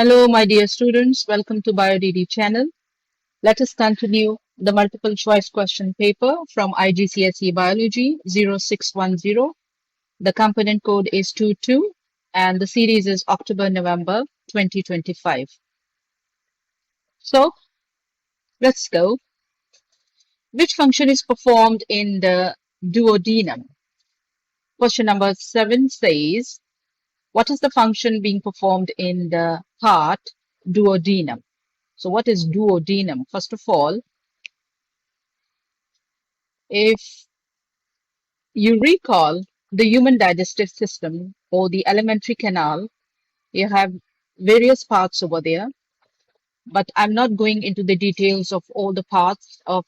Hello, my dear students. Welcome to BioDD channel. Let us continue the multiple choice question paper from IGCSE Biology 0610. The component code is 22 and the series is October-November 2025. So let's go. Which function is performed in the duodenum? Question number 7 says, what is the function being performed in the part duodenum? So what is duodenum? First of all, if you recall the human digestive system or the alimentary canal, you have various parts over there, but I'm not going into the details of all the parts of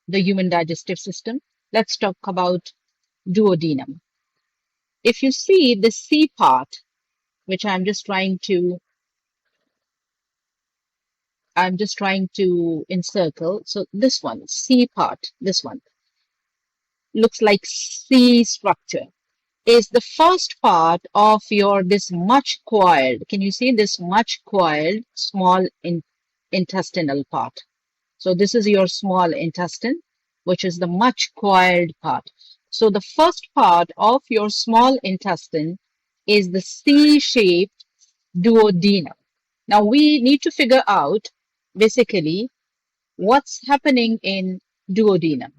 the human digestive system. Let's talk about duodenum. If you see the C part, which I'm just trying to encircle. So this one, C part, this one looks like C structure, is the first part of your this much coiled. Can you see this much coiled small intestinal part? So this is your small intestine, which is the much coiled part. So the first part of your small intestine is the C-shaped duodenum. Now we need to figure out basically what's happening in duodenum.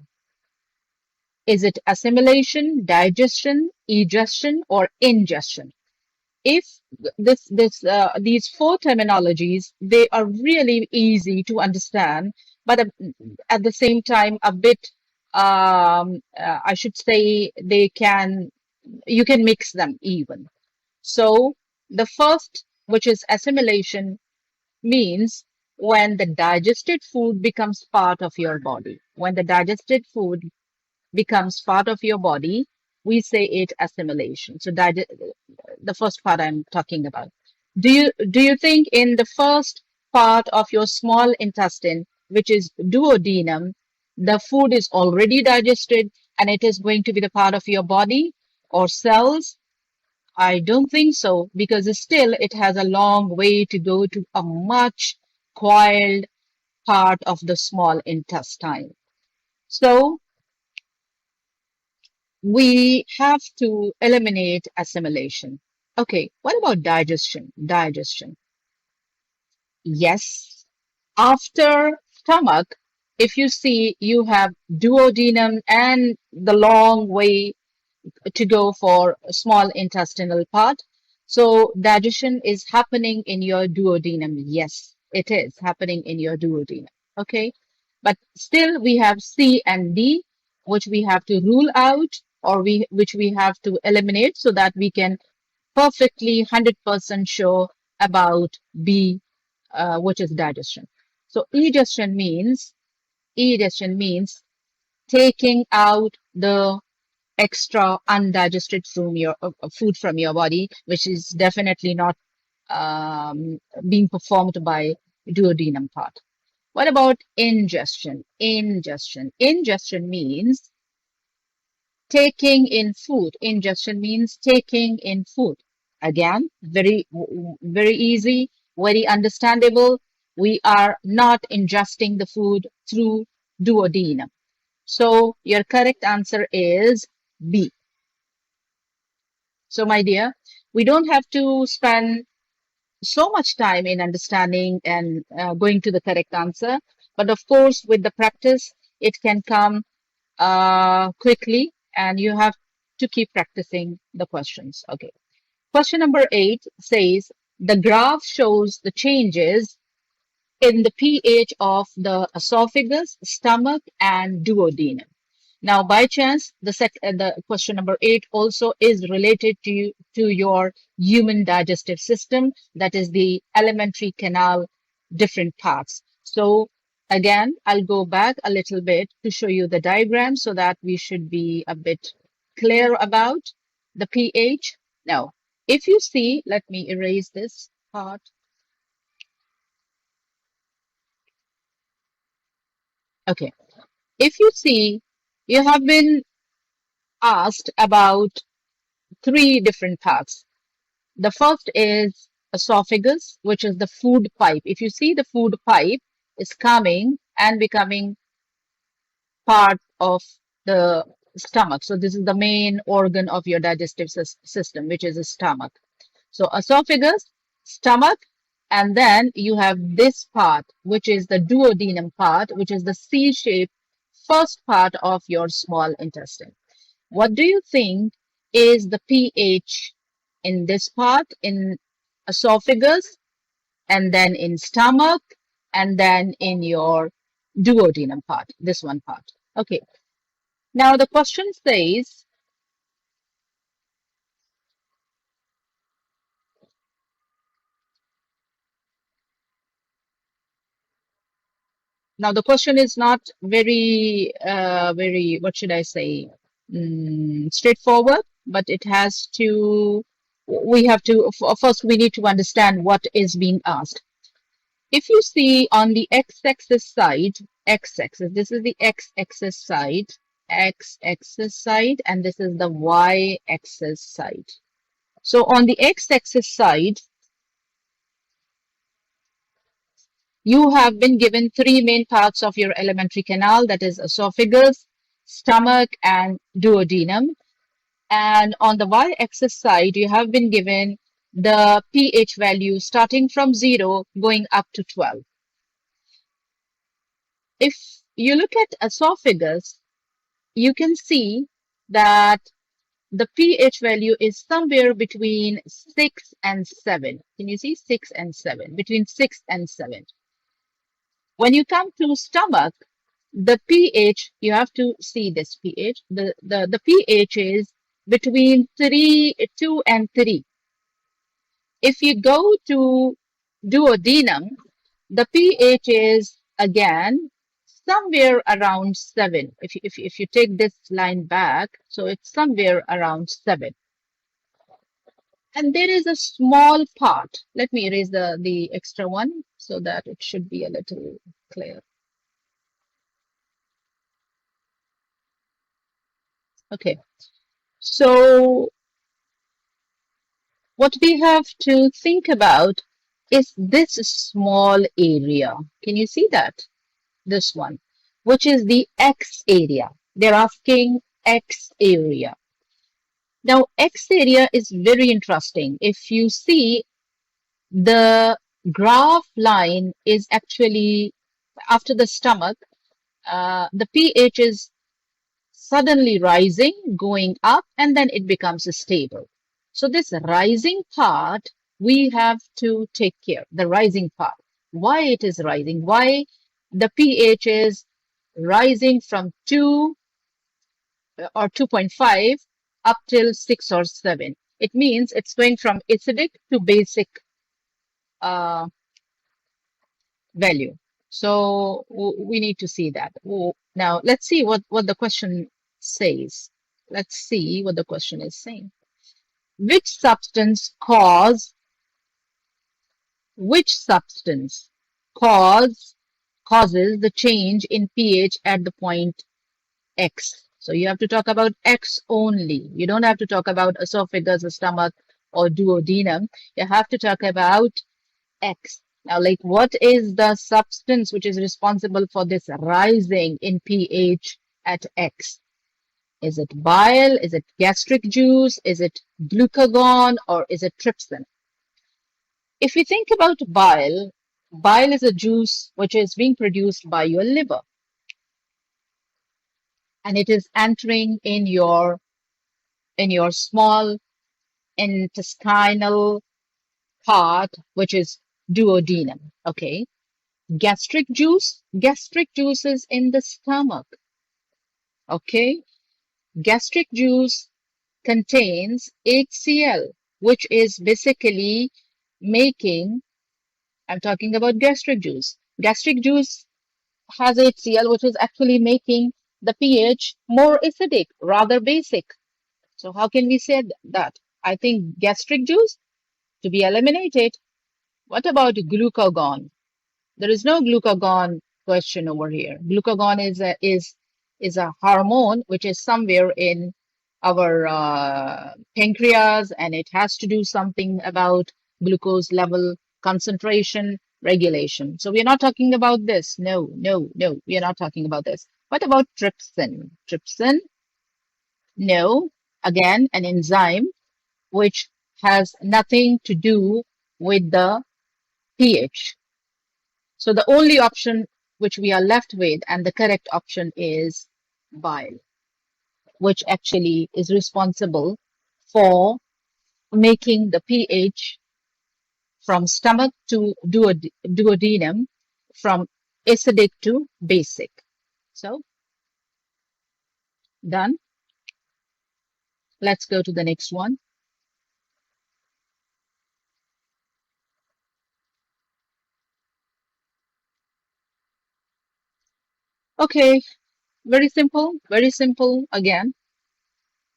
Is it assimilation, digestion, egestion, or ingestion? If these four terminologies, they are really easy to understand, but at the same time a bit, I should say, you can mix them even. So the first, which is assimilation, means when the digested food becomes part of your body. When the digested food becomes part of your body, we say it assimilation. So the first part I'm talking about. Do you think in the first part of your small intestine, which is duodenum, the food is already digested and it is going to be the part of your body or cells? I don't think so, because still it has a long way to go to a much coiled part of the small intestine. So we have to eliminate assimilation. Okay, what about digestion? Digestion. Yes, after stomach, if you see, you have duodenum and the long way to go for a small intestinal part. So digestion is happening in your duodenum. Yes, it is happening in your duodenum. Okay, but still we have C and D, which we have to rule out, or which we have to eliminate, so that we can perfectly 100% sure about B, which is digestion. So egestion means taking out the extra undigested food from your body, which is definitely not being performed by duodenum part. What about ingestion? Ingestion means taking in food. Ingestion means taking in food. Again, very easy, very understandable. We are not ingesting the food through duodenum. So your correct answer is B. So my dear, we don't have to spend so much time in understanding and going to the correct answer. But of course, with the practice, it can come quickly, and you have to keep practicing the questions. Okay. Question number 8 says, the graph shows the changes in the pH of the esophagus, stomach, and duodenum. Now, by chance, the question number 8 also is related to your human digestive system, that is the alimentary canal, different parts. So again, I'll go back a little bit to show you the diagram so that we should be a bit clear about the pH. Now, if you see, let me erase this part. Okay, if you see, you have been asked about three different parts. The first is esophagus, which is the food pipe. If you see, the food pipe is coming and becoming part of the stomach. So this is the main organ of your digestive system, which is the stomach. So esophagus, stomach, and then you have this part, which is the duodenum part, which is the C-shaped first part of your small intestine. What do you think is the pH in this part, in esophagus, and then in stomach, and then in your duodenum part, this one part? Okay. Now the question says, now the question is not very, what should I say, straightforward, but it has to, we have to, first we need to understand what is being asked. If you see on the x-axis side, x-axis, this is the x-axis side, x-axis side, and this is the y-axis side. So on the x-axis side, you have been given three main parts of your alimentary canal, that is esophagus, stomach, and duodenum. And on the y-axis side, you have been given the pH value starting from 0 going up to 12. If you look at esophagus, you can see that the pH value is somewhere between 6 and 7. Can you see 6 and 7? Between 6 and 7. When you come to stomach, the pH, you have to see this pH. The pH is between 2 and 3. If you go to duodenum, the pH is again somewhere around 7. If you take this line back, so it's somewhere around 7. And there is a small part. Let me erase the extra one so that it should be a little clear. Okay, so what we have to think about is this small area. Can you see that? This one, which is the X area. They're asking X area. Now, X area is very interesting. If you see, the graph line is actually after the stomach, the pH is suddenly rising, going up, and then it becomes stable. So this rising part, we have to take care, the rising part. Why it is rising? Why the pH is rising from 2 or 2.5 up till 6 or 7? It means it's going from acidic to basic value. So we need to see that. Now let's see what the question says. Let's see what the question is saying. Which substance causes the change in pH at the point X? So you have to talk about X only. You don't have to talk about esophagus, stomach, or duodenum. You have to talk about X. Now, like, what is the substance which is responsible for this rising in pH at X? Is it bile? Is it gastric juice? Is it glucagon? Or is it trypsin? If we think about bile, bile is a juice which is being produced by your liver. And it is entering in your small intestinal part, which is duodenum. Okay. Gastric juice is in the stomach. Okay. Gastric juice contains HCl, which is basically making, I'm talking about gastric juice. Gastric juice has HCl, which is actually making the pH more acidic, rather basic. So how can we say that? I think gastric juice to be eliminated. What about glucagon? There is no glucagon question over here. Glucagon is a hormone which is somewhere in our pancreas, and it has to do something about glucose level, concentration, regulation. So we're not talking about this. No, no, no, we are not talking about this. What about trypsin? Trypsin, no, again, an enzyme which has nothing to do with the pH. So the only option which we are left with, and the correct option is bile, which actually is responsible for making the pH from stomach to duodenum, from acidic to basic. So done. Let's go to the next one. Okay, very simple again.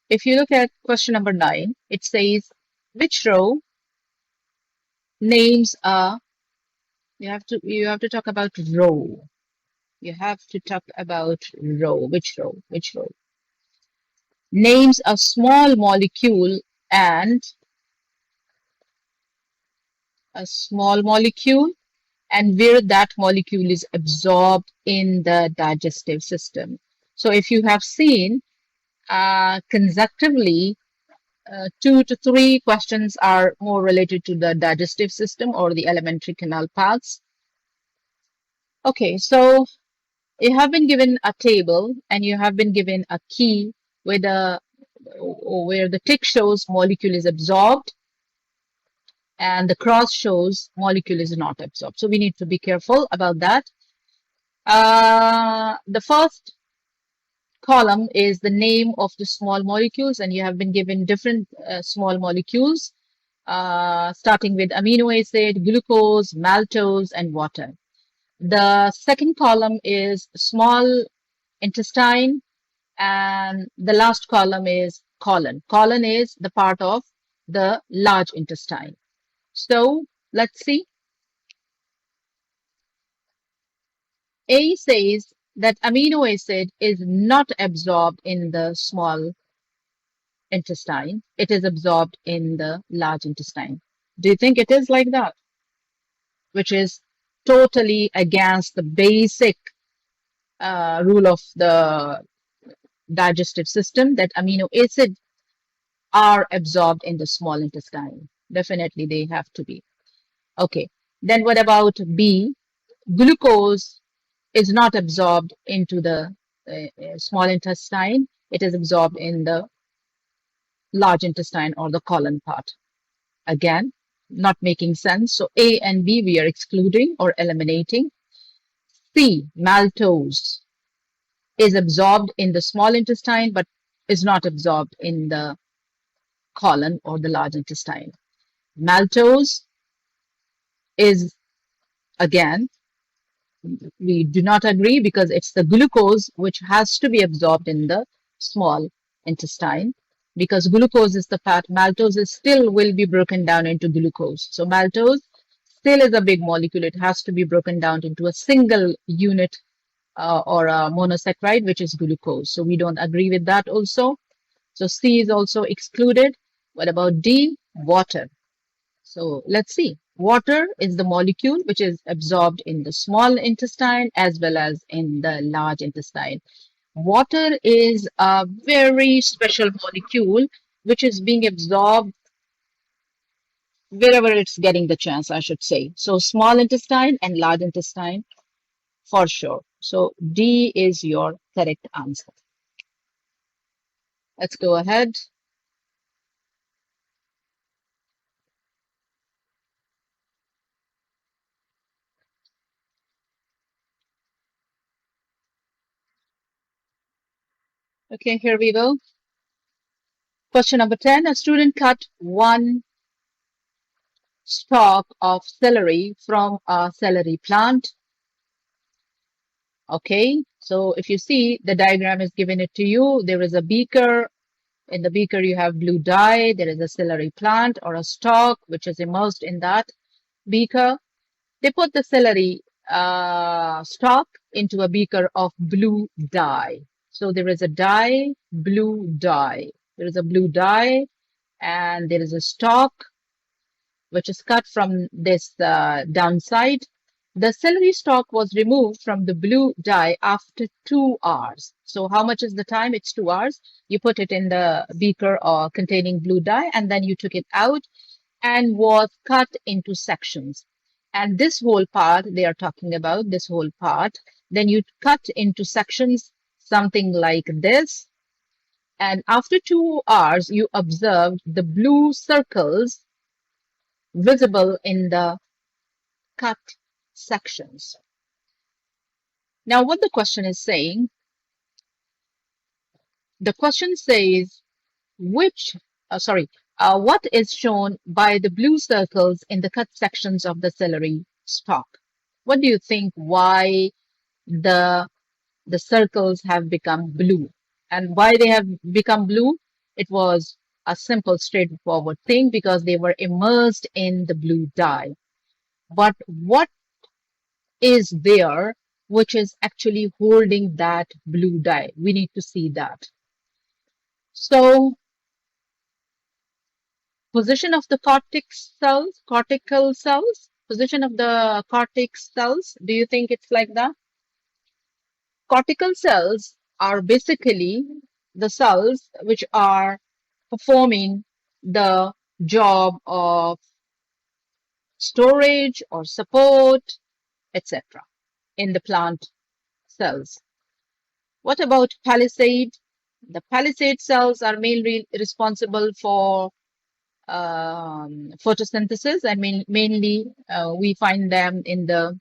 If you look at question number 9, it says which row names a, you have to talk about row. You have to talk about row. Which row? Which row? Names a small molecule and a small molecule and where that molecule is absorbed in the digestive system. So if you have seen consecutively, 2 to 3 questions are more related to the digestive system or the alimentary canal paths. Okay, so you have been given a table and you have been given a key where the tick shows molecule is absorbed and the cross shows molecule is not absorbed. So we need to be careful about that. The first column is the name of the small molecules, and you have been given different small molecules, starting with amino acid, glucose, maltose, and water. The second column is small intestine, and the last column is colon. Colon is the part of the large intestine. So let's see. A says that amino acid is not absorbed in the small intestine. It is absorbed in the large intestine. Do you think it is like that? Which is totally against the basic rule of the digestive system, that amino acids are absorbed in the small intestine. Definitely they have to be. Okay, then what about B? Glucose is not absorbed into the small intestine. It is absorbed in the large intestine or the colon part. Again, not making sense. So A and B we are excluding or eliminating. C, maltose, is absorbed in the small intestine but is not absorbed in the colon or the large intestine. Maltose is, again, we do not agree because it's the glucose which has to be absorbed in the small intestine. Because glucose is the fat, maltose is still will be broken down into glucose. So maltose still is a big molecule. It has to be broken down into a single unit or a monosaccharide, which is glucose. So we don't agree with that also. So C is also excluded. What about D? Water. So let's see. Water is the molecule which is absorbed in the small intestine as well as in the large intestine. Water is a very special molecule which is being absorbed wherever it's getting the chance, I should say. So small intestine and large intestine for sure. So D is your correct answer. Let's go ahead. Okay, here we go. Question number 10. A student cut one stalk of celery from a celery plant. Okay, so if you see the diagram is given it to you, there is a beaker. In the beaker, you have blue dye. There is a celery plant or a stalk which is immersed in that beaker. They put the celery stalk into a beaker of blue dye. So there is a dye, blue dye. There is a blue dye and there is a stalk. which is cut from this downside. The celery stalk was removed from the blue dye after 2 hours. So how much is the time? It's 2 hours. You put it in the beaker or containing blue dye, and then you took it out and was cut into sections. And this whole part they are talking about, this whole part, then you cut into sections, something like this. And after 2 hours, you observed the blue circles visible in the cut sections. Now, what the question is saying, the question says, what is shown by the blue circles in the cut sections of the celery stalk? What do you think? Why the circles have become blue? And why they have become blue? It was a simple, straightforward thing because they were immersed in the blue dye. But what is there which is actually holding that blue dye? We need to see that. So, position of the cortical cells, position of the cortex cells, do you think it's like that? Cortical cells are basically the cells which are performing the job of storage or support, etc. in the plant cells. What about palisade? The palisade cells are mainly responsible for photosynthesis, and mainly we find them in the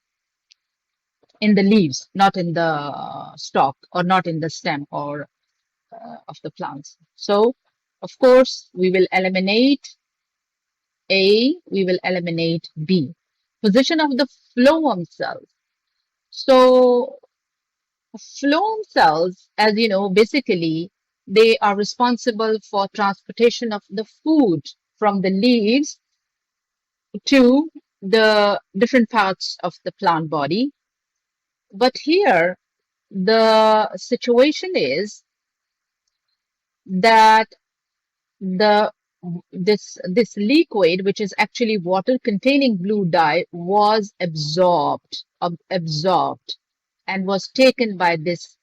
leaves, not in the stalk or not in the stem or of the plants. So, of course, we will eliminate A, we will eliminate B. Position of the phloem cells. So, phloem cells, as you know, basically they are responsible for transportation of the food from the leaves to the different parts of the plant body. But here, the situation is that the this liquid, which is actually water containing blue dye, was absorbed and was taken by this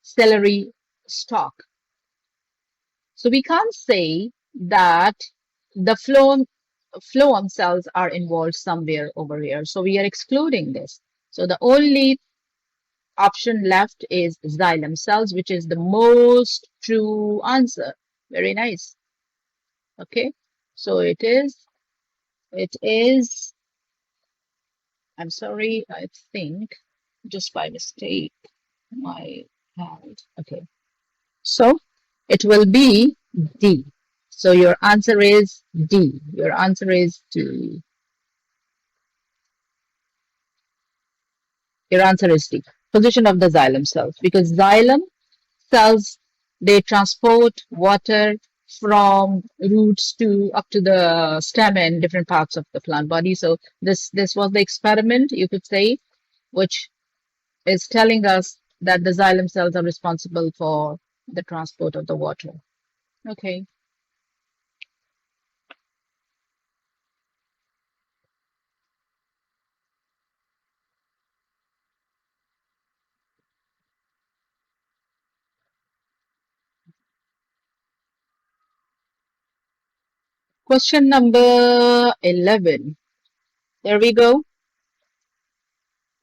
celery stalk. So we can't say that the phloem cells are involved somewhere over here. So we are excluding this. So the only option left is xylem cells, which is the most true answer. Very nice. Okay. So it is, I'm sorry, I think just by mistake, my hand. Okay. So it will be D. So your answer is D. Your answer is D. Your answer is D. Position of the xylem cells. Because xylem cells, they transport water from roots to up to the stem and different parts of the plant body. So this was the experiment, you could say, which is telling us that the xylem cells are responsible for the transport of the water. Okay. Question number 11. There we go.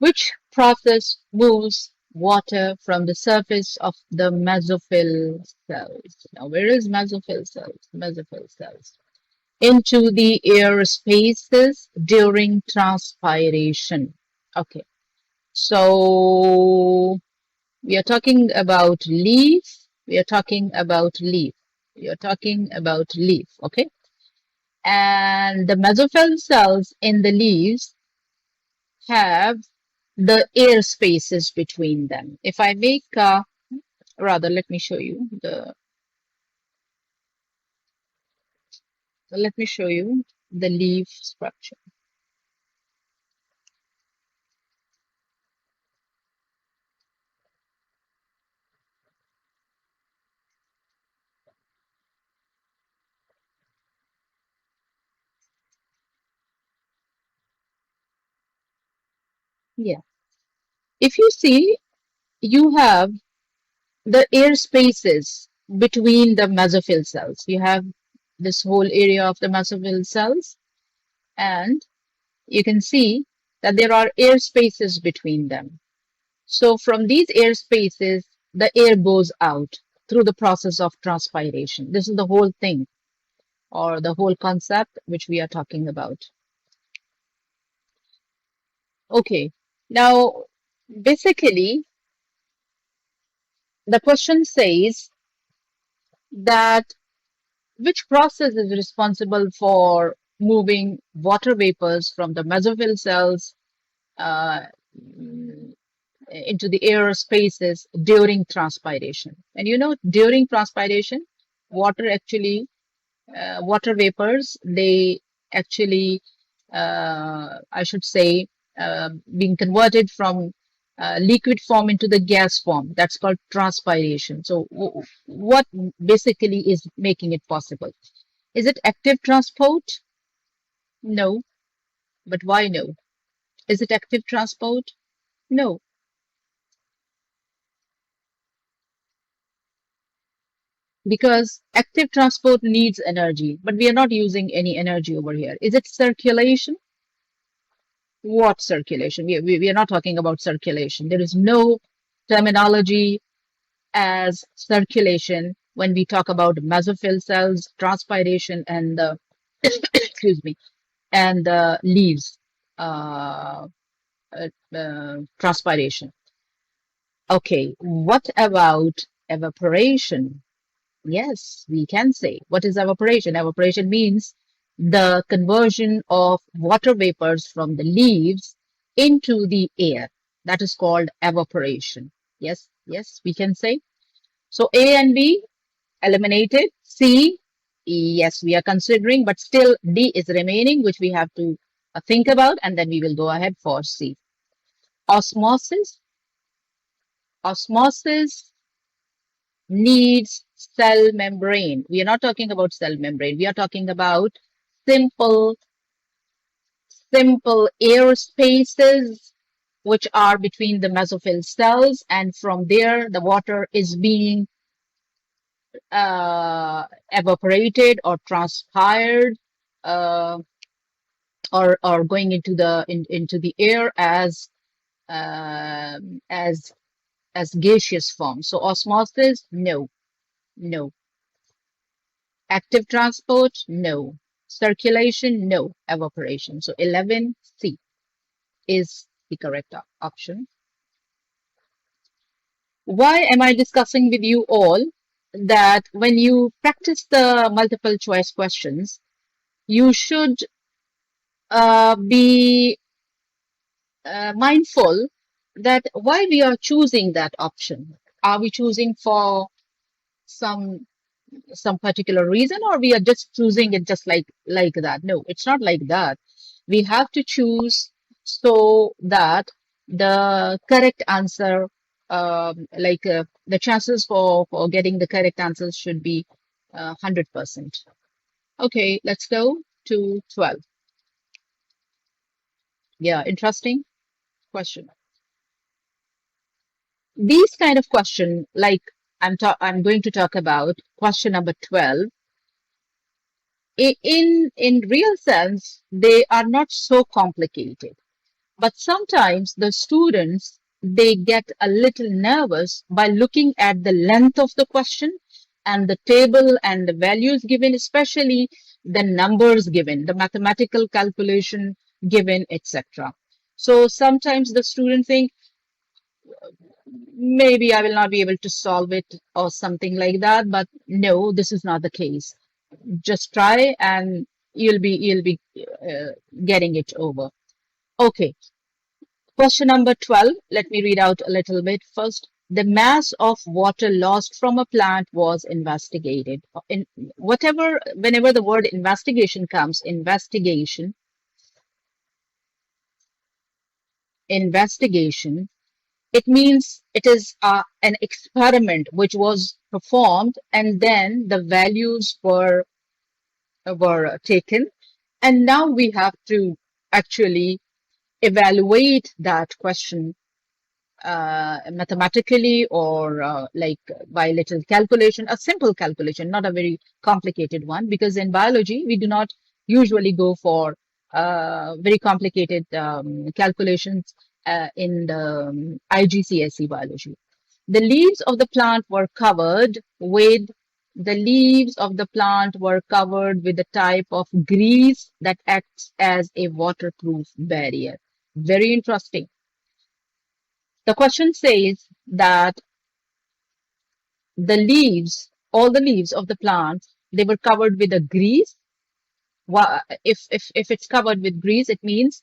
Which process moves water from the surface of the mesophyll cells? Now, where is mesophyll cells? Mesophyll cells. Into the air spaces during transpiration. Okay. So, we are talking about leaf. We are talking about leaf. We are talking about leaf. Okay. And the mesophyll cells in the leaves have the air spaces between them. If I make, rather, let me show you the leaf structure. Yeah. If you see, you have the air spaces between the mesophyll cells. You have this whole area of the mesophyll cells, and you can see that there are air spaces between them. So from these air spaces, the air goes out through the process of transpiration. This is the whole thing, or the whole concept which we are talking about. Okay, now basically the question says that which process is responsible for moving water vapors from the mesophyll cells uh, into the air spaces during transpiration? And you know, during transpiration, water actually, water vapors, they actually, I should say, being converted from liquid form into the gas form. That's called transpiration. So, what basically is making it possible? Is it active transport? No. But why no? Is it active transport? No. Because active transport needs energy, but we are not using any energy over here. Is it circulation? What circulation? We are not talking about circulation. There is no terminology as circulation when we talk about mesophyll cells, transpiration, and the excuse me, and the leaves transpiration. Okay, what about evaporation? Yes, we can say. What is evaporation? Evaporation means the conversion of water vapors from the leaves into the air. That is called evaporation. Yes, yes, we can say. So A and B eliminated. C, yes, we are considering, but still D is remaining, which we have to think about, and then we will go ahead for C. Osmosis. Osmosis needs cell membrane. We are not talking about cell membrane. We are talking about simple, simple air spaces which are between the mesophyll cells, and from there the water is being evaporated or transpired uh, or going into into the air as as gaseous form. So osmosis, no, no. Active transport, no. Circulation, no. Evaporation. So 11C is the correct option. Why am I discussing with you all that when you practice the multiple choice questions, you should be mindful that why we are choosing that option. Are we choosing for some some particular reason, or we are just choosing it just like that? No, it's not like that. We have to choose so that the correct answer, the chances for getting the correct answers should be 100%. Okay, let's go to 12. Yeah, interesting question. These kind of question, like I'm going to talk about question number 12. In real sense, they are not so complicated. But sometimes the students, they get a little nervous by looking at the length of the question and the table and the values given, especially the numbers given, the mathematical calculation given, etc. So sometimes the student think maybe I will not be able to solve it or something like that. But no, this is not the case. Just try and you'll be getting it over. Okay, question number 12. Let me read out a little bit first. The mass of water lost from a plant was investigated. In whenever the word investigation comes, investigation, it means it is an experiment which was performed, and then the values were taken, and now we have to actually evaluate that question mathematically or like by little calculation, a simple calculation, not a very complicated one, because in biology we do not usually go for very complicated calculations in the IGCSE biology. The leaves of the plant were covered with the leaves of the plant were covered with a type of grease that acts as a waterproof barrier. Very interesting. The question says that the leaves, all the leaves of the plant, they were covered with a grease. If it's covered with grease, it means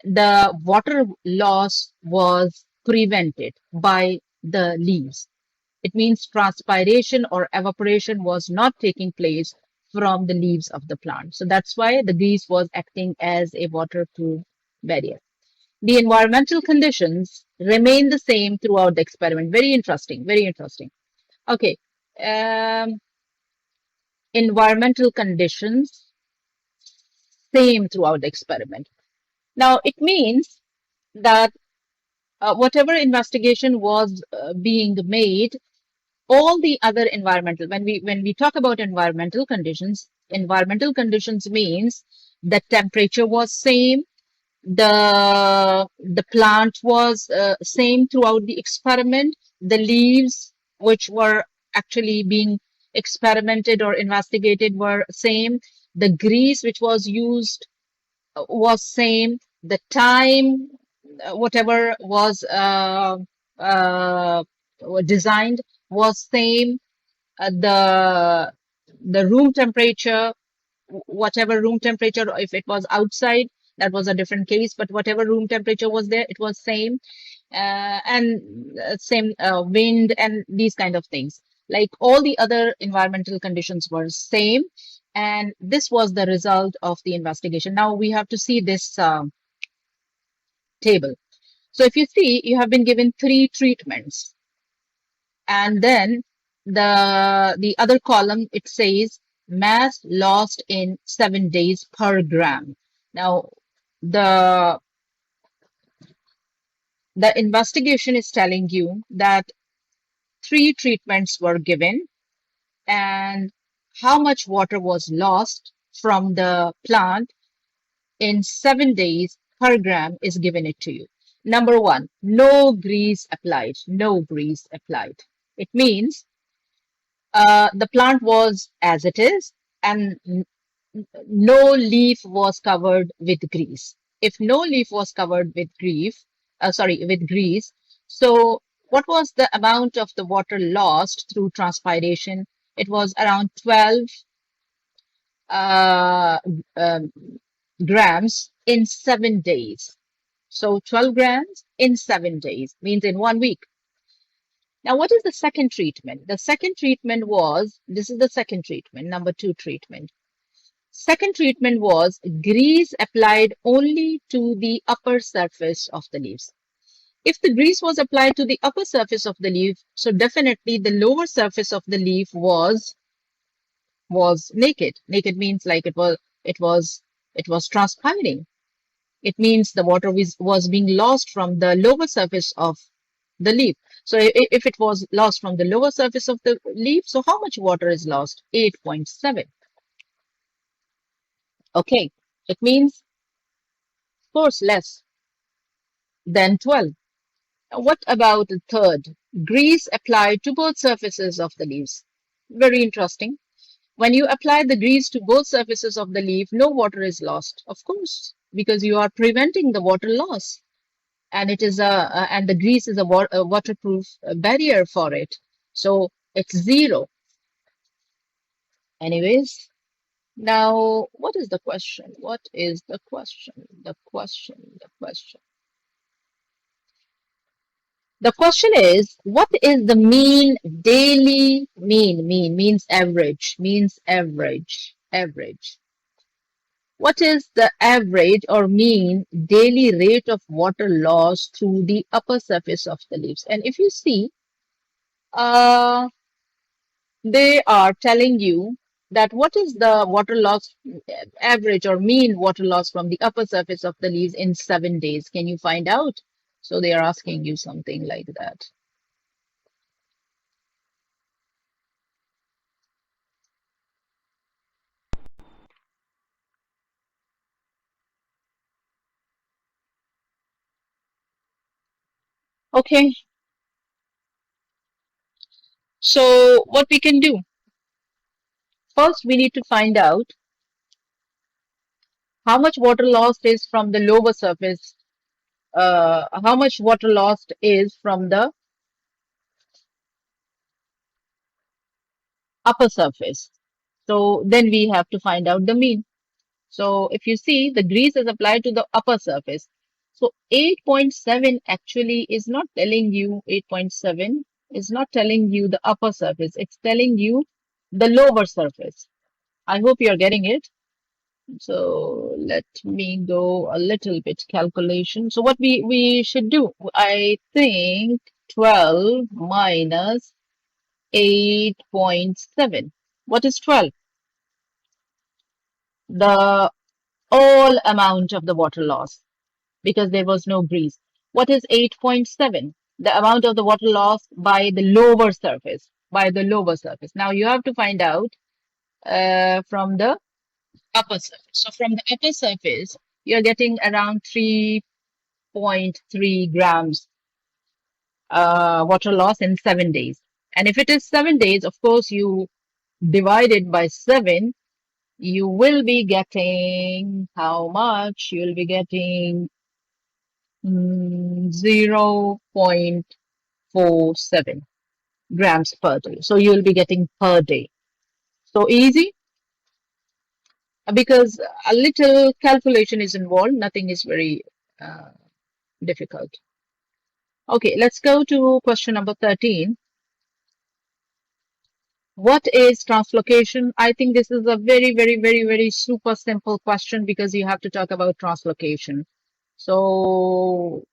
the water loss was prevented by the leaves. It means transpiration or evaporation was not taking place from the leaves of the plant. So that's why the grease was acting as a waterproof barrier. The environmental conditions remain the same throughout the experiment. Very interesting, very interesting. Okay, um, environmental conditions same throughout the experiment. Now it means that whatever investigation was being made, all the other environmental, when we talk about environmental conditions means the temperature was same, the plant was same throughout the experiment, the leaves which were actually being experimented or investigated were same, the grease which was used was same, the time whatever was uh, designed was same, the room temperature, whatever room temperature, if it was outside, that was a different case, but whatever room temperature was there, it was same, and same wind and these kind of things. Like all the other environmental conditions were same, and this was the result of the investigation. Now we have to see this table. So if you see, you have been given 3 treatments, and then the other column, it says mass lost in 7 days per gram. Now the investigation is telling you that 3 treatments were given and how much water was lost from the plant in 7 days per gram is given it to you. Number 1, no grease applied, no grease applied. It means the plant was as it is, and no leaf was covered with grease. If no leaf was covered with with grease, so what was the amount of the water lost through transpiration? It was around 12 uh, um, grams in 7 days. So 12 grams in 7 days means in 1 week. Now, what is the second treatment? The second treatment was, this is the second treatment, number 2 treatment. Second treatment was grease applied only to the upper surface of the leaves. If the grease was applied to the upper surface of the leaf, so definitely the lower surface of the leaf was naked. Naked means like it was transpiring. It means the water was being lost from the lower surface of the leaf. So if it was lost from the lower surface of the leaf, so how much water is lost? 8.7. Okay, it means, of course, less than 12. Now, what about the third? Grease applied to both surfaces of the leaves. Very interesting. When you apply the grease to both surfaces of the leaf, no water is lost, of course, because you are preventing the water loss. And it is and the grease is a waterproof barrier for it. So it's 0. Anyways, now what is the question? What is the question? The question, the question. The question is, what is the mean daily mean means average, average. What is the average or mean daily rate of water loss through the upper surface of the leaves? And if you see, they are telling you that what is the water loss average or mean water loss from the upper surface of the leaves in 7 days? Can you find out? So they are asking you something like that. Okay, so what we can do? First, we need to find out how much water lost is from the lower surface, how much water lost is from the upper surface. So then we have to find out the mean. So if you see, the grease is applied to the upper surface. So 8.7 actually is not telling you, 8.7 is not telling you the upper surface. It's telling you the lower surface. I hope you're getting it. So let me go a little bit calculation. So what we should do, I think 12 minus 8.7. What is 12? The all amount of the water loss, because there was no grease. What is 8.7? The amount of the water loss by the lower surface, by the lower surface. Now you have to find out from the upper surface. So from the upper surface, you're getting around 3.3 grams water loss in 7 days. And if it is 7 days, of course, you divide it by 7, you will be getting how much? You will be getting 0.47 grams per day. So you will be getting per day. So easy because a little calculation is involved. Nothing is very uh, difficult. Okay, let's go to question number 13. What is translocation? I think this is a very, very, very, very super simple question because you have to talk about translocation. So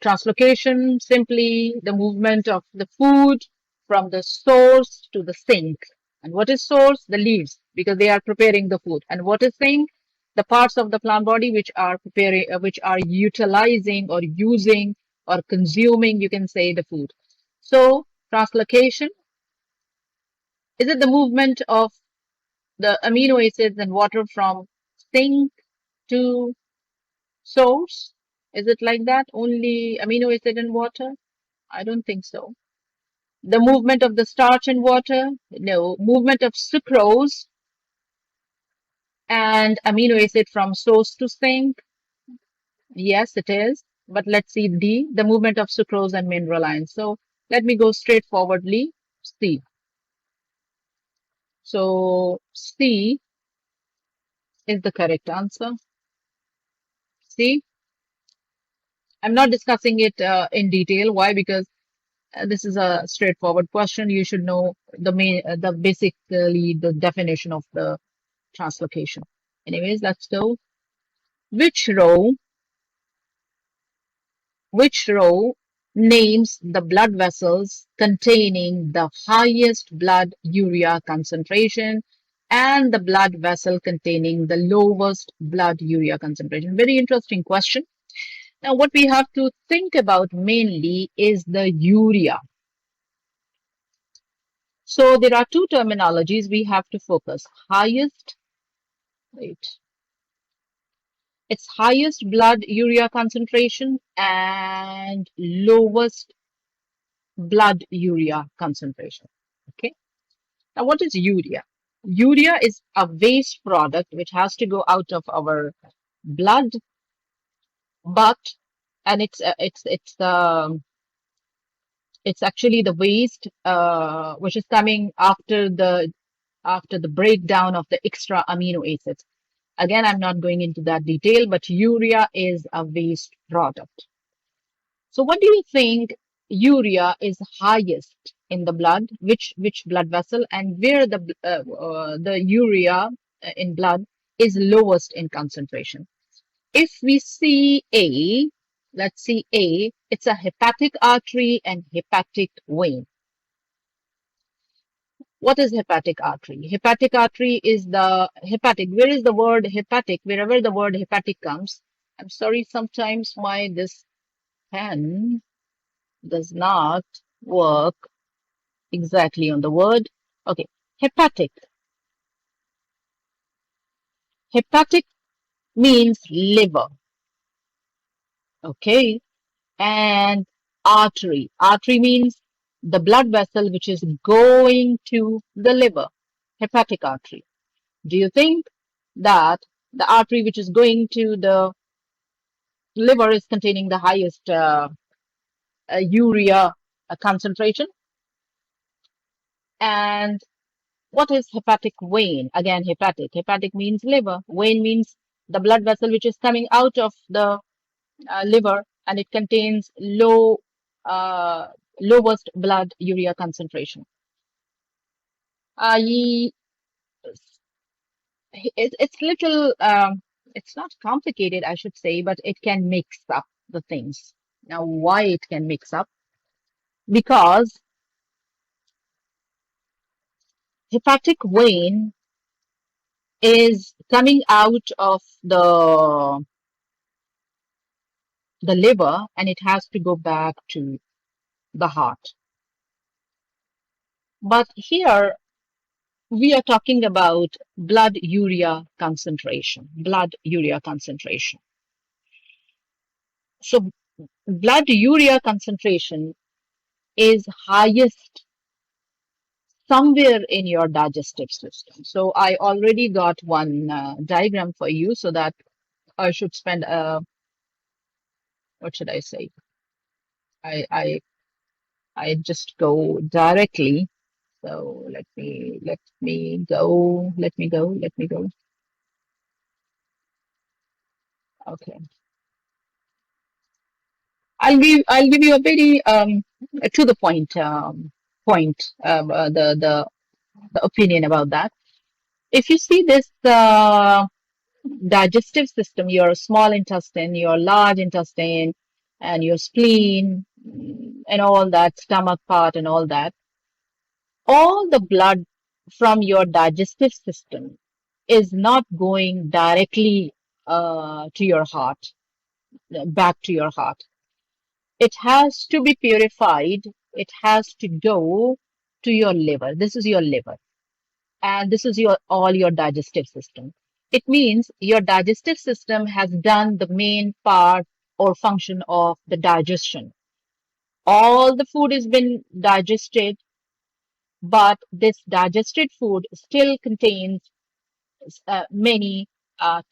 translocation, simply the movement of the food from the source to the sink. And what is source? The leaves, because they are preparing the food. And what is sink? The parts of the plant body which are preparing, which are utilizing or using or consuming, you can say, the food. So translocation, is it the movement of the amino acids and water from sink to source? Is it like that? Only amino acid and water? I don't think so. The movement of the starch and water? No. Movement of sucrose and amino acid from source to sink? Yes, it is. But let's see D, the movement of sucrose and mineral ions. So let me go straightforwardly. C. So C is the correct answer. C. I'm not discussing it in detail. Why? Because this is a straightforward question. You should know the basically the definition of the translocation. Anyways, let's go. Which row, which row names the blood vessels containing the highest blood urea concentration and the blood vessel containing the lowest blood urea concentration? Very interesting question. Now, what we have to think about mainly is the urea. So there are two terminologies we have to focus. Highest, wait, it's highest blood urea concentration and lowest blood urea concentration. Okay. Now, what is urea? Urea is a waste product which has to go out of our blood, but and it's actually the waste which is coming after the breakdown of the extra amino acids. Again, I'm not going into that detail, but urea is a waste product. So what do you think urea is highest in the blood? Which blood vessel, and where the urea in blood is lowest in concentration? If we see A, let's see A, it's a hepatic artery and hepatic vein. What is hepatic artery? Hepatic artery is the hepatic. Where is the word hepatic? Wherever the word hepatic comes. I'm sorry, sometimes my this pen does not work exactly on the word. Okay, hepatic. Hepatic means liver. Okay, and artery. Artery means the blood vessel which is going to the liver. Hepatic artery. Do you think that the artery which is going to the liver is containing the highest urea concentration? And what is hepatic vein? Again, hepatic. Hepatic means liver. Vein means the blood vessel which is coming out of the liver, and it contains uh, lowest blood urea concentration. Ye- it's little, it's not complicated, I should say, but it can mix up the things. Now, why it can mix up? Because hepatic vein is coming out of the liver, and it has to go back to the heart. But here we are talking about blood urea concentration. Blood urea concentration. So blood urea concentration is highest somewhere in your digestive system. So I already got one diagram for you, so that I should spend what should I say? I I I just go directly. So let me go. Okay. I'll give you a very to the point the opinion about that. If you see this digestive system, your small intestine, your large intestine, and your spleen, and all that stomach part and all the blood from your digestive system is not going directly to your heart, back to your heart. It has to be purified. It has to go to your liver. This is your liver, and this is your all your digestive system. It means your digestive system has done the main part or function of the digestion. All the food has been digested, but this digested food still contains many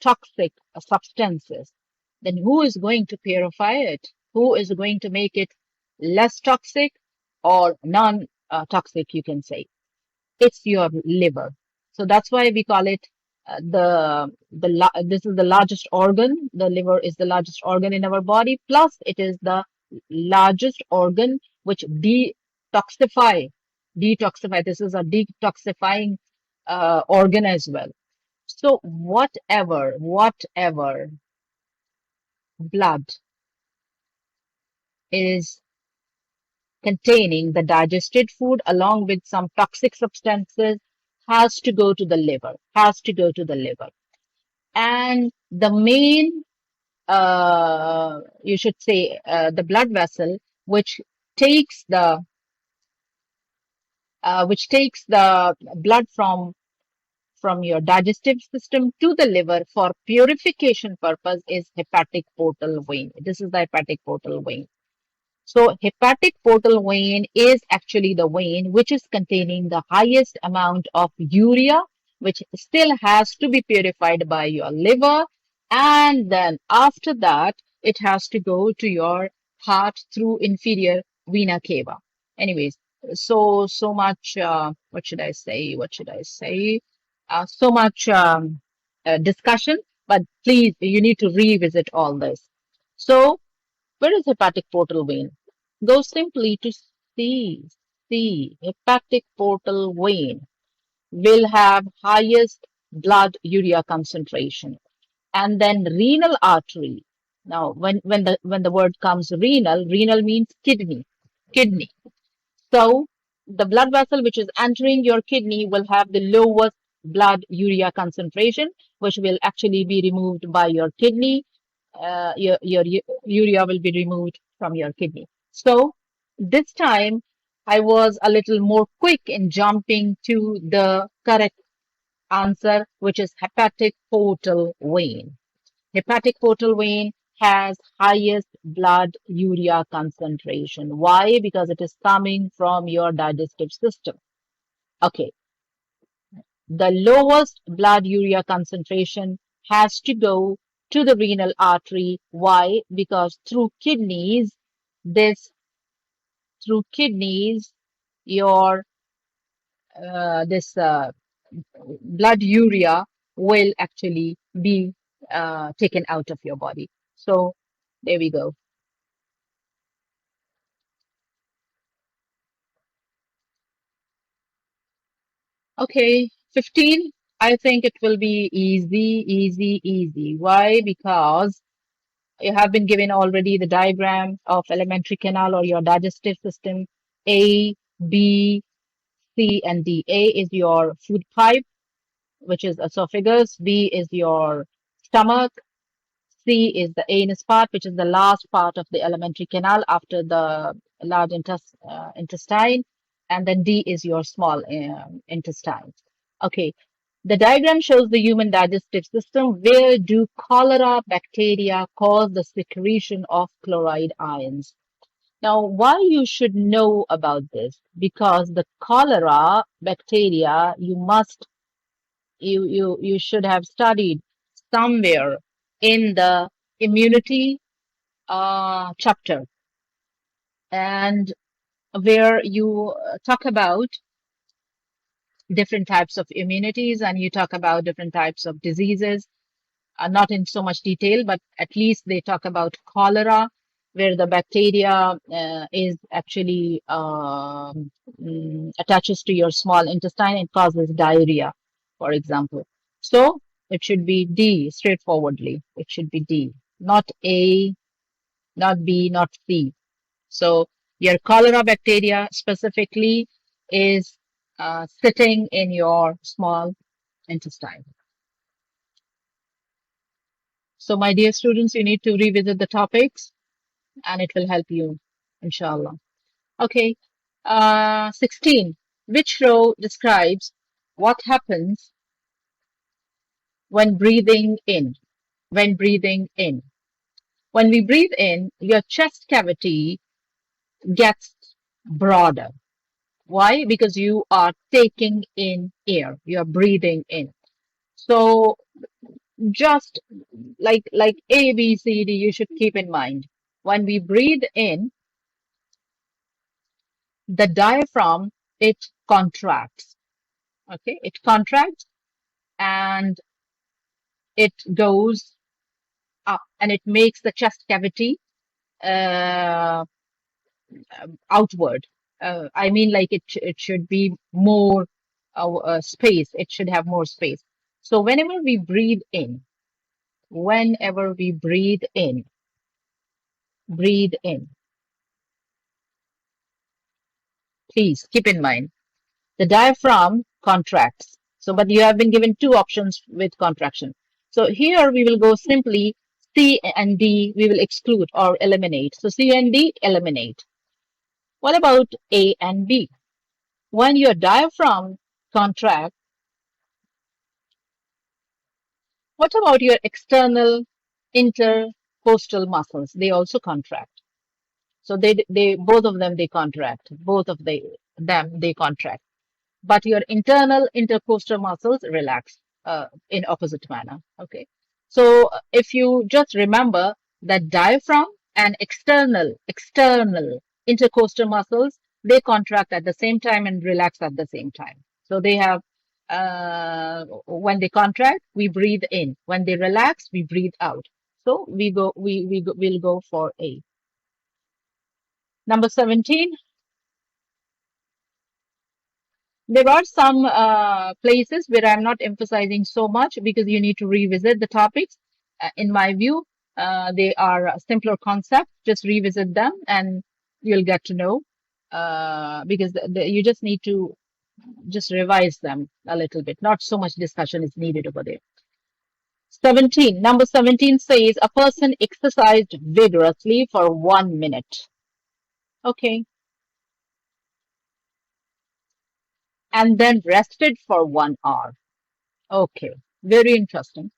toxic substances. Then who is going to purify it? Who is going to make it less toxic or non-toxic, you can say? It's your liver. So that's why we call it this is the largest organ. The liver is the largest organ in our body. Plus, it is the largest organ which detoxify. This is a detoxifying organ as well. So whatever blood is containing the digested food along with some toxic substances has to go to the liver, has to go to the liver. And the main, you should say, the blood vessel which takes the blood from your digestive system to the liver for purification purpose is hepatic portal vein. This is the hepatic portal vein. So hepatic portal vein is actually the vein which is containing the highest amount of urea, which still has to be purified by your liver. And then after that, it has to go to your heart through inferior vena cava. Anyways, so much, what should I say? What should I say? So much discussion, but please, you need to revisit all this. So where is hepatic portal vein? Go simply to C. Hepatic portal vein will have highest blood urea concentration. And then renal artery. Now, when the word comes renal means kidney. Kidney. So the blood vessel which is entering your kidney will have the lowest blood urea concentration, which will actually be removed by your kidney. Your urea will be removed from your kidney. So this time I was a little more quick in jumping to the correct answer, which is hepatic portal vein. Hepatic portal vein has highest blood urea concentration. Why? Because it is coming from your digestive system. Okay, the lowest blood urea concentration has to go to the renal artery. Why? Because this through kidneys, your this blood urea will actually be taken out of your body. So there we go. Okay, 15. I think it will be easy, easy, easy. Why? Because you have been given already the diagram of alimentary canal or your digestive system. A, B, C, and D. A is your food pipe, which is esophagus. B is your stomach. C is the anus part, which is the last part of the alimentary canal after the large intestine. And then D is your small intestine. Okay, the diagram shows the human digestive system. Where do cholera bacteria cause the secretion of chloride ions? Now, why you should know about this? Because the cholera bacteria, you should have studied somewhere in the immunity chapter, and where you talk about different types of immunities and you talk about different types of diseases, not in so much detail, but at least they talk about cholera, where the bacteria is actually attaches to your small intestine and causes diarrhea, for example. So it should be D, straightforwardly. It should be D, not A, not B, not C. So your cholera bacteria specifically is sitting in your small intestine. So my dear students, you need to revisit the topics and it will help you, inshallah. Okay, 16. Which row describes what happens when breathing in? When breathing in. When we breathe in, your chest cavity gets broader. Why? Because you are taking in air. You are breathing in. So just like A, B, C, D, you should keep in mind. When we breathe in, the diaphragm, it contracts. Okay, it contracts and it goes up and it makes the chest cavity uh, outward. I mean, like it should be more space. It should have more space. So whenever we breathe in, please keep in mind the diaphragm contracts. So, but you have been given two options with contraction. So here we will go simply C and D, we will exclude or eliminate. So C and D, eliminate. What about A and B? When your diaphragm contracts, what about your external intercostal muscles? They also contract. So they both of them they contract. Both of them they contract. But your internal intercostal muscles relax in opposite manner. Okay. So if you just remember that diaphragm and external intercostal muscles, they contract at the same time and relax at the same time. So they have when they contract, we breathe in. When they relax, we breathe out. So we'll go for A. Number 17. There are some places where I'm not emphasizing so much because you need to revisit the topics. In my view, they are a simpler concept. Just revisit them and you'll get to know because you just need to just revise them a little bit. Not so much discussion is needed over there. 17. Number 17 says a person exercised vigorously for 1 minute. Okay. And then rested for 1 hour. Okay. Very interesting.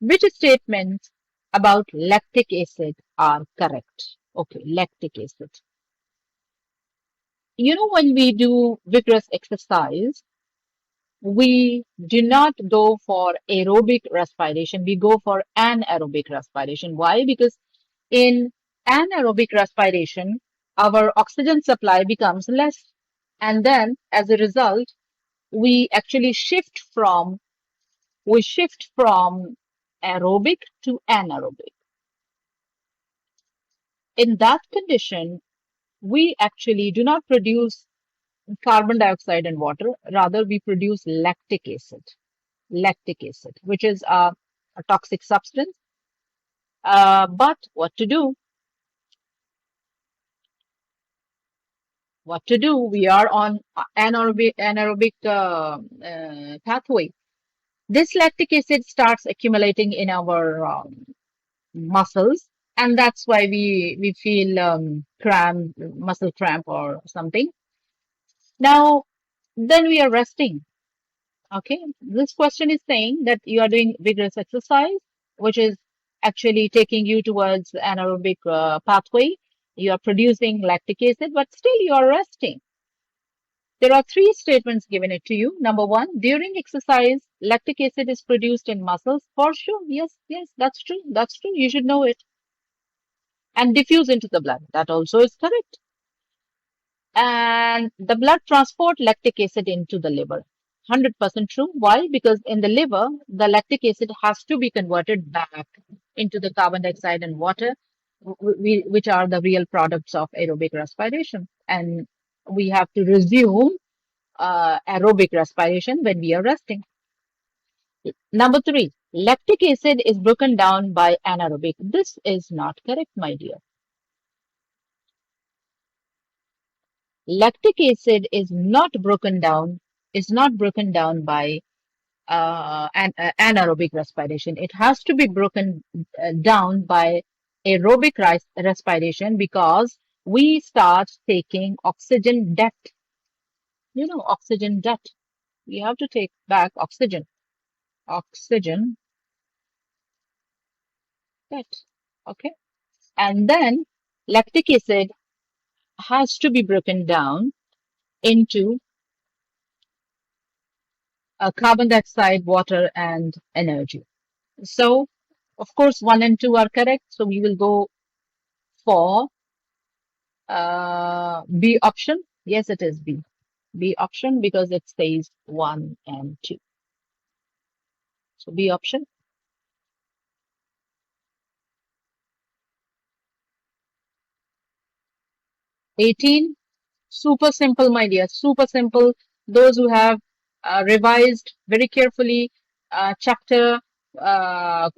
Which statements about lactic acid are correct? Okay, lactic acid. You know, when we do vigorous exercise, we do not go for aerobic respiration, we go for anaerobic respiration. Why? Because in anaerobic respiration, our oxygen supply becomes less. And then as a result, we actually shift from aerobic to anaerobic. In that condition, we actually do not produce carbon dioxide and water, rather we produce lactic acid, which is a toxic substance. But what to do? What to do? We are on anaerobic pathway. This lactic acid starts accumulating in our muscles, and that's why we feel cramp, muscle cramp or something. Now, then we are resting. Okay, this question is saying that you are doing vigorous exercise, which is actually taking you towards anaerobic pathway. You are producing lactic acid, but still you are resting. There are three statements given it to you. Number one, during exercise, lactic acid is produced in muscles. For sure, yes, yes, that's true. That's true. You should know it. And diffuse into the blood. That also is correct. And the blood transport lactic acid into the liver. 100% true. Why? Because in the liver, the lactic acid has to be converted back into the carbon dioxide and water, which are the real products of aerobic respiration. And we have to resume aerobic respiration when we are resting. Number three, lactic acid is broken down by anaerobic. This is not correct, my dear. Lactic acid is not broken down by anaerobic respiration. It has to be broken down by aerobic respiration because we start taking oxygen debt. You know, oxygen debt. We have to take back oxygen. Oxygen debt. Okay. And then lactic acid has to be broken down into carbon dioxide, water, and energy. So, of course, 1 and 2 are correct. So we will go for B option. Yes, it is B. B option because it says 1 and 2. So B option. 18. Super simple, my dear. Super simple. Those who have revised very carefully chapter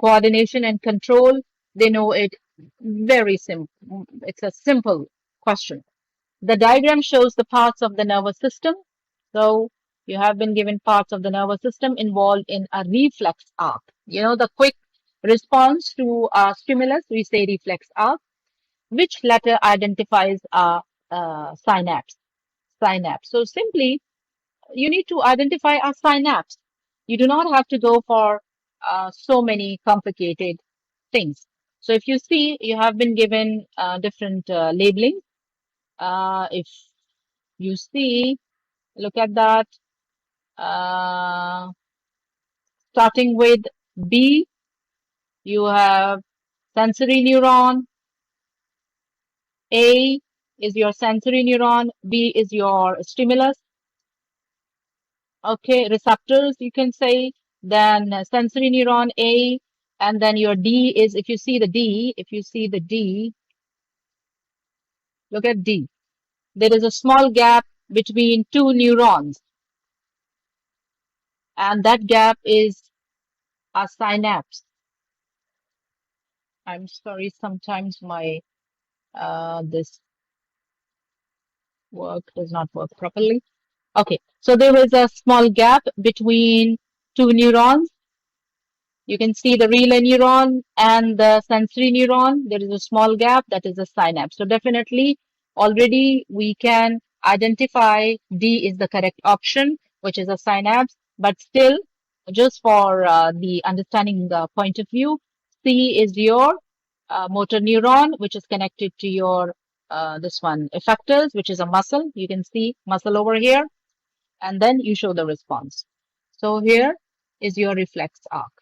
coordination and control, they know it very simple. It's a simple question. The diagram shows the parts of the nervous system. So you have been given parts of the nervous system involved in a reflex arc. You know, the quick response to a stimulus, we say reflex arc. Which letter identifies a synapse? Synapse. So simply, you need to identify a synapse. You do not have to go for so many complicated things. So if you see, you have been given different labeling. If you see, look at that. Starting with B, you have sensory neuron. A is your sensory neuron. B is your stimulus. Okay, receptors, you can say. Then sensory neuron A, and then your D is, if you see the D, look at D. There is a small gap between two neurons, and that gap is a synapse. I'm sorry, sometimes my this does not work properly. Okay, so there is a small gap between two neurons. You can see the relay neuron and the sensory neuron. There is a small gap, that is a synapse. So definitely already we can identify D is the correct option, which is a synapse. But still, just for the understanding point of view, C is your motor neuron, which is connected to your this one effectors, which is a muscle. You can see muscle over here, and then you show the response. So here is your reflex arc.